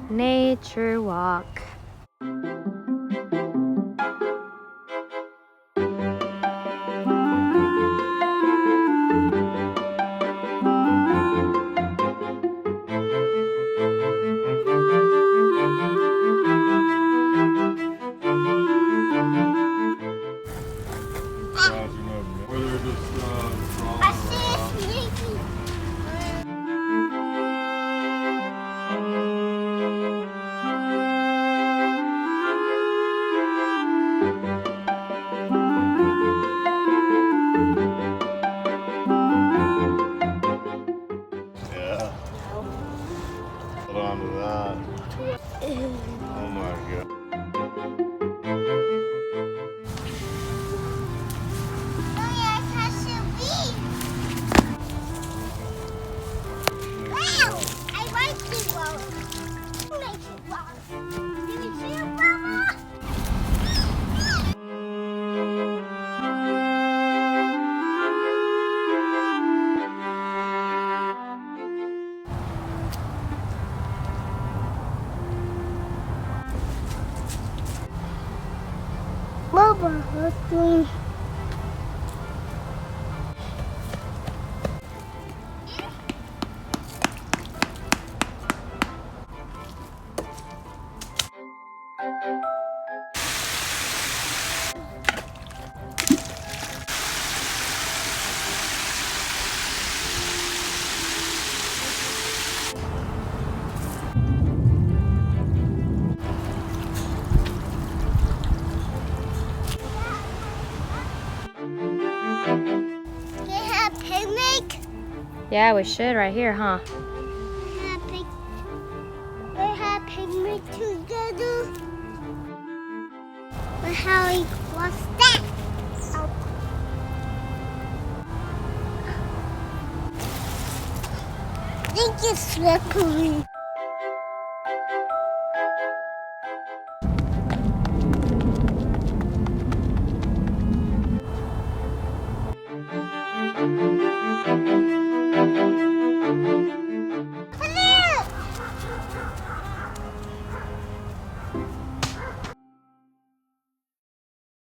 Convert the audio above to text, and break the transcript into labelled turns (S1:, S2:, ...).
S1: Nature walk.
S2: Yeah. Hold on to that. Oh my god.
S3: Wow! I like the road. Make it long. Did you see it, Mama? Mama, let's go. Can I have picnic?
S1: Yeah, we should right here, huh?
S3: We have picnic together. But Harry, what's that? Oh. I think it's slippery.